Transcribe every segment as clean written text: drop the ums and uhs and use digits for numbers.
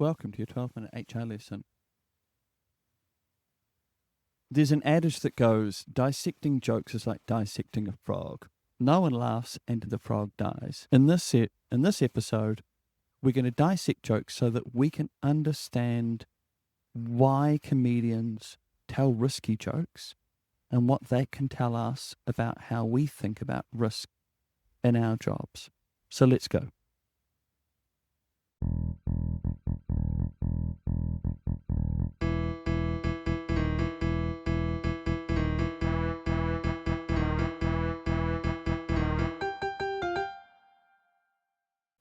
Welcome to your 12-minute HR lesson. There's an adage that goes, dissecting jokes is like dissecting a frog. No one laughs and the frog dies. In this episode, we're going to dissect jokes so that we can understand why comedians tell risky jokes and what that can tell us about how we think about risk in our jobs. So let's go.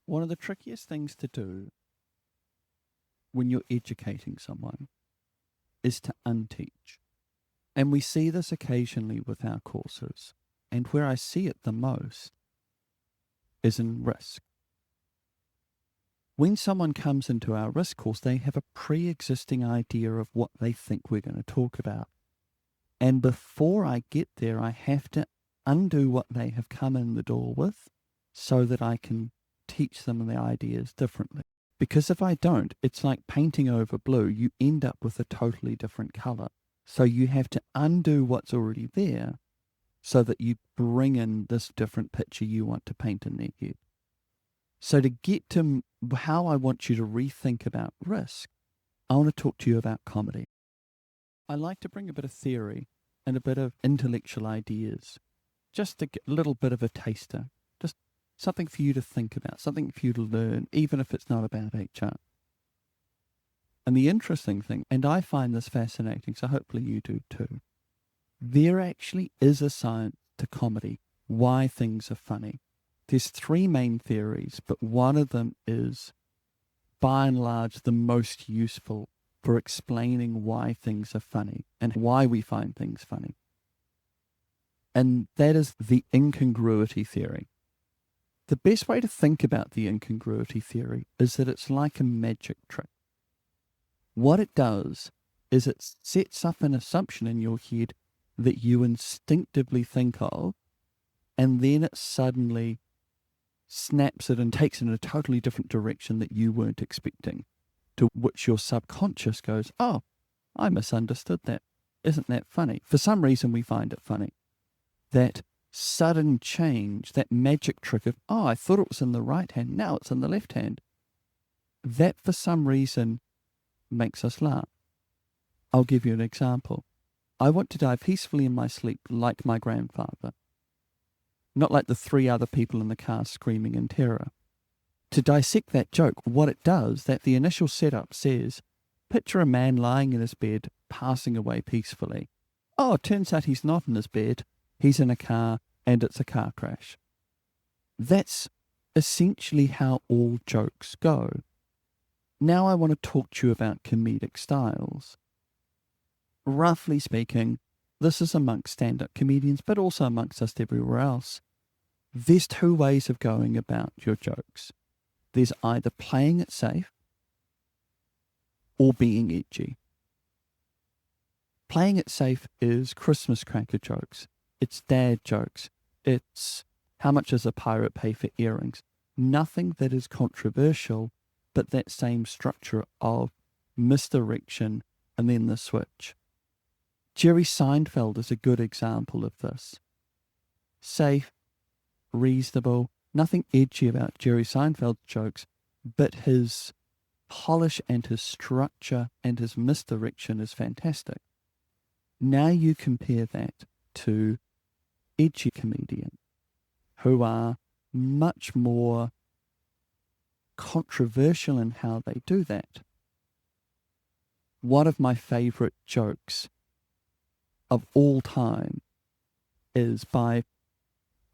One of the trickiest things to do when you're educating someone is to unteach. And we see this occasionally with our courses. And where I see it the most is in risk. When someone comes into our risk course, they have a pre-existing idea of what they think we're going to talk about. And before I get there, I have to undo what they have come in the door with so that I can teach them the ideas differently. Because if I don't, it's like painting over blue. You end up with a totally different color. So you have to undo what's already there so that you bring in this different picture you want to paint in their head. So to get to how I want you to rethink about risk, I want to talk to you about comedy. I like to bring a bit of theory and a bit of intellectual ideas, just to get a little bit of a taster, just something for you to think about, something for you to learn, even if it's not about HR. And the interesting thing, and I find this fascinating, so hopefully you do too, there actually is a science to comedy, why things are funny. There's three main theories, but one of them is, by and large, the most useful for explaining why things are funny and why we find things funny. And that is the incongruity theory. The best way to think about the incongruity theory is that it's like a magic trick. What it does is it sets up an assumption in your head that you instinctively think of, and then it suddenly snaps it and takes it in a totally different direction that you weren't expecting, to which your subconscious goes, oh, I misunderstood that. Isn't that funny? For some reason we find it funny. That sudden change, that magic trick of, oh, I thought it was in the right hand, now it's in the left hand. That for some reason makes us laugh. I'll give you an example. I want to die peacefully in my sleep like my grandfather. Not like the three other people in the car screaming in terror. To dissect that joke, what it does, that the initial setup says, picture a man lying in his bed, passing away peacefully. Oh, it turns out he's not in his bed, he's in a car, and it's a car crash. That's essentially how all jokes go. Now I want to talk to you about comedic styles. Roughly speaking, this is amongst stand-up comedians, but also amongst us everywhere else. There's two ways of going about your jokes. There's either playing it safe or being edgy. Playing it safe is Christmas cracker jokes. It's dad jokes. It's how much does a pirate pay for earrings? Nothing that is controversial, but that same structure of misdirection and then the switch. Jerry Seinfeld is a good example of this. Safe, reasonable, nothing edgy about Jerry Seinfeld's jokes, but his polish and his structure and his misdirection is fantastic. Now you compare that to edgy comedians who are much more controversial in how they do that. One of my favorite jokes of all time is by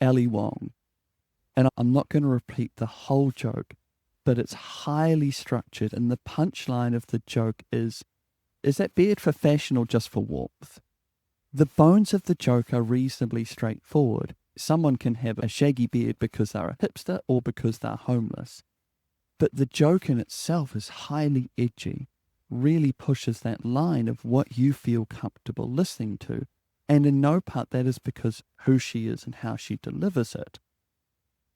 Ali Wong. And I'm not going to repeat the whole joke, but it's highly structured. And the punchline of the joke is that beard for fashion or just for warmth? The bones of the joke are reasonably straightforward. Someone can have a shaggy beard because they're a hipster or because they're homeless. But the joke in itself is highly edgy, really pushes that line of what you feel comfortable listening to. And in no part that is because who she is and how she delivers it.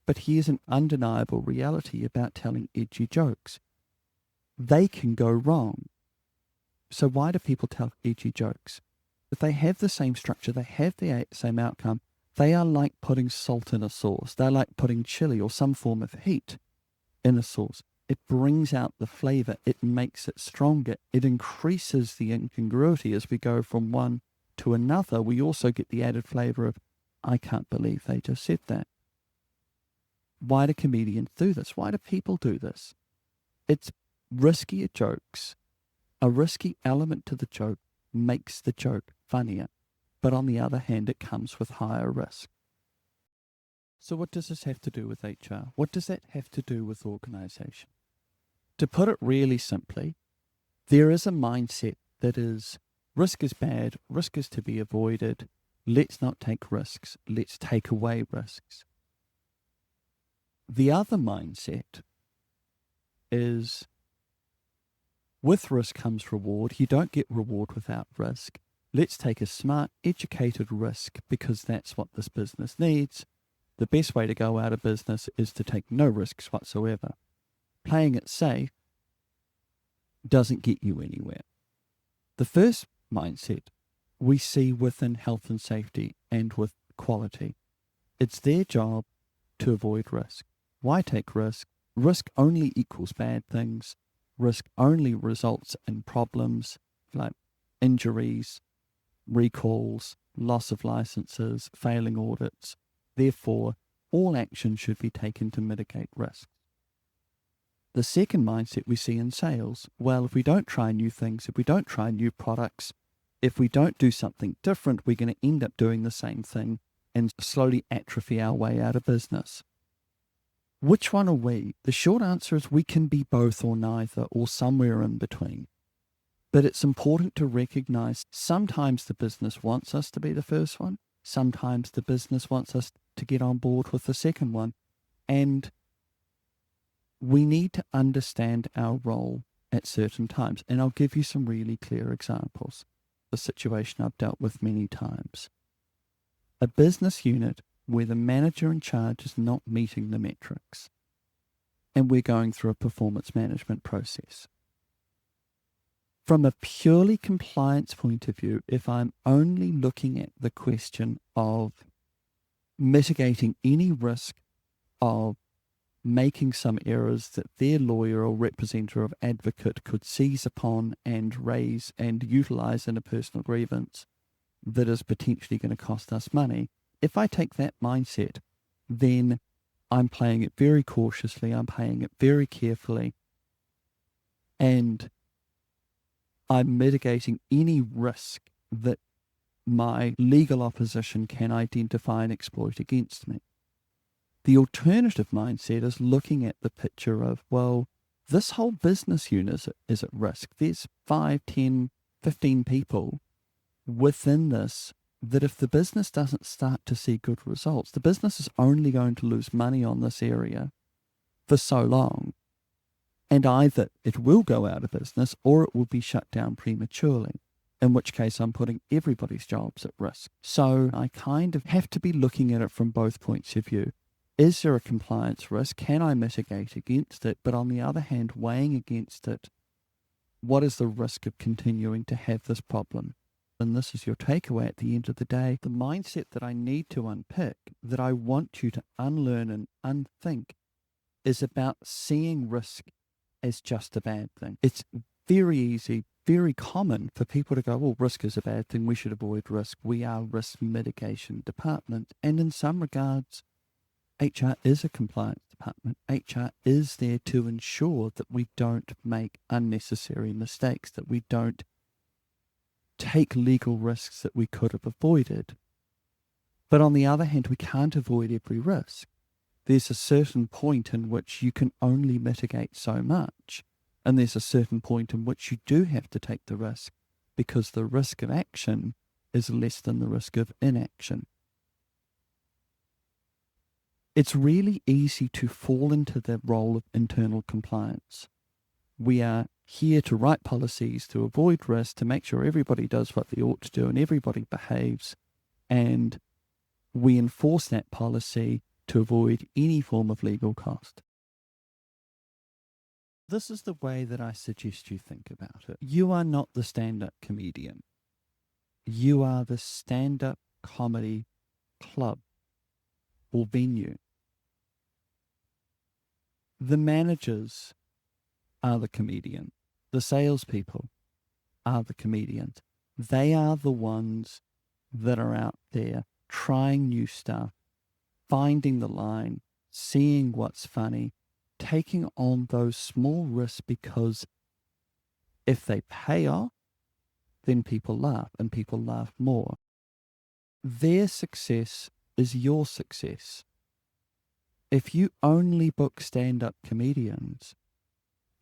But here's an undeniable reality about telling edgy jokes. they can go wrong. So why do people tell edgy jokes? If they have the same structure, they have the same outcome, they are like putting salt in a sauce. They're like putting chili or some form of heat in a sauce. It brings out the flavor. It makes it stronger. It increases the incongruity as we go from one to another. We also get the added flavor of, I can't believe they just said that. Why do comedians do this? Why do people do this? It's riskier jokes. A risky element to the joke makes the joke funnier. But on the other hand, it comes with higher risk. So what does this have to do with HR? What does that have to do with organization? To put it really simply, there is a mindset that is risk is bad, risk is to be avoided, let's not take risks, let's take away risks. The other mindset is with risk comes reward. You don't get reward without risk. Let's take a smart, educated risk because that's what this business needs. The best way to go out of business is to take no risks whatsoever. Playing it safe doesn't get you anywhere. The first mindset we see within health and safety and with quality. It's their job to avoid risk. Why take risk? Risk only equals bad things. Risk only results in problems like injuries, recalls, loss of licenses, failing audits. Therefore, all action should be taken to mitigate risk. The second mindset we see in sales, well, if we don't try new things, if we don't try new products, if we don't do something different, we're going to end up doing the same thing and slowly atrophy our way out of business. Which one are we? The short answer is we can be both or neither or somewhere in between. But it's important to recognize sometimes the business wants us to be the first one. Sometimes the business wants us to get on board with the second one. And we need to understand our role at certain times. And I'll give you some really clear examples. A situation I've dealt with many times. A business unit where the manager in charge is not meeting the metrics. And we're going through a performance management process. From a purely compliance point of view, if I'm only looking at the question of mitigating any risk of making some errors that their lawyer or representative or advocate could seize upon and raise and utilize in a personal grievance that is potentially going to cost us money, if I take that mindset, then I'm playing it very cautiously, I'm playing it very carefully, and I'm mitigating any risk that my legal opposition can identify and exploit against me. The alternative mindset is looking at the picture of, well, this whole business unit is at risk. There's 5, 10, 15 people within this that if the business doesn't start to see good results, the business is only going to lose money on this area for so long. And either it will go out of business or it will be shut down prematurely, in which case I'm putting everybody's jobs at risk. So I kind of have to be looking at it from both points of view. Is there a compliance risk? Can I mitigate against it? But on the other hand, weighing against it, what is the risk of continuing to have this problem? And this is your takeaway at the end of the day. The mindset that I need to unpick, that I want you to unlearn and unthink, is about seeing risk as just a bad thing. It's very easy, very common for people to go, well, risk is a bad thing. We should avoid risk. We are a risk mitigation department. And in some regards, HR is a compliance department. HR is there to ensure that we don't make unnecessary mistakes, that we don't take legal risks that we could have avoided. But on the other hand, we can't avoid every risk. There's a certain point in which you can only mitigate so much, and there's a certain point in which you do have to take the risk because the risk of action is less than the risk of inaction. It's really easy to fall into the role of internal compliance. We are here to write policies, to avoid risk, to make sure everybody does what they ought to do and everybody behaves, and we enforce that policy to avoid any form of legal cost. This is the way that I suggest you think about it. You are not the stand-up comedian. You are the stand-up comedy club or venue. The managers are the comedian. The salespeople are the comedians. They are the ones that are out there trying new stuff, finding the line, seeing what's funny, taking on those small risks, because if they pay off, then people laugh and people laugh more. Their success is your success. If you only book stand-up comedians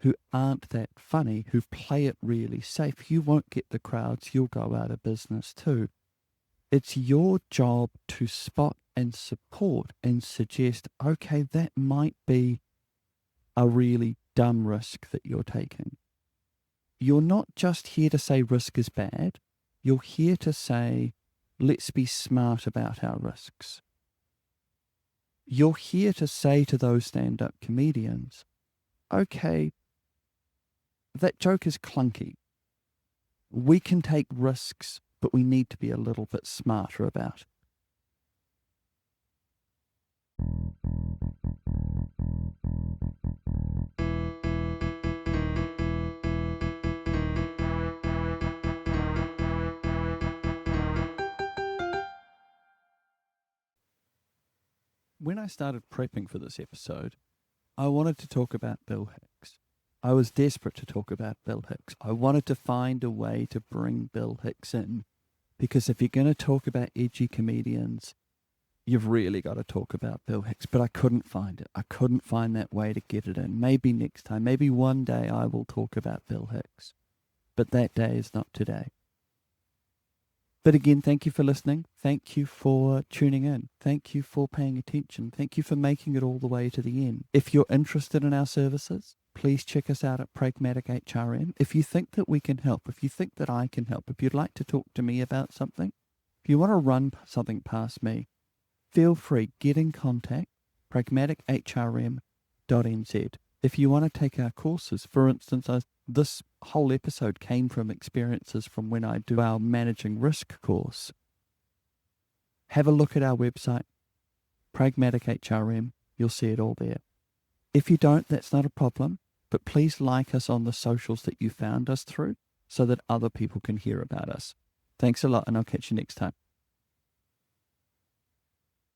who aren't that funny, who play it really safe, you won't get the crowds, you'll go out of business too. It's your job to spot and support and suggest, okay, that might be a really dumb risk that you're taking. You're not just here to say risk is bad. You're here to say, let's be smart about our risks. You're here to say to those stand-up comedians, okay, that joke is clunky. We can take risks, but we need to be a little bit smarter about it. When I started prepping for this episode, I wanted to talk about Bill Hicks. I was desperate to talk about Bill Hicks. I wanted to find a way to bring Bill Hicks in, because if you're going to talk about edgy comedians, you've really got to talk about Bill Hicks. But I couldn't find it. I couldn't find that way to get it in. Maybe next time, maybe one day I will talk about Bill Hicks. But that day is not today. But again, thank you for listening. Thank you for tuning in. Thank you for paying attention. Thank you for making it all the way to the end. If you're interested in our services, please check us out at Pragmatic HRM. If you think that we can help, if you think that I can help, if you'd like to talk to me about something, if you want to run something past me, feel free, get in contact, pragmatichrm.nz. If you want to take our courses, for instance, this whole episode came from experiences from when I do our Managing Risk course. Have a look at our website, Pragmatic HRM. You'll see it all there. If you don't, that's not a problem, but please like us on the socials that you found us through so that other people can hear about us. Thanks a lot, and I'll catch you next time.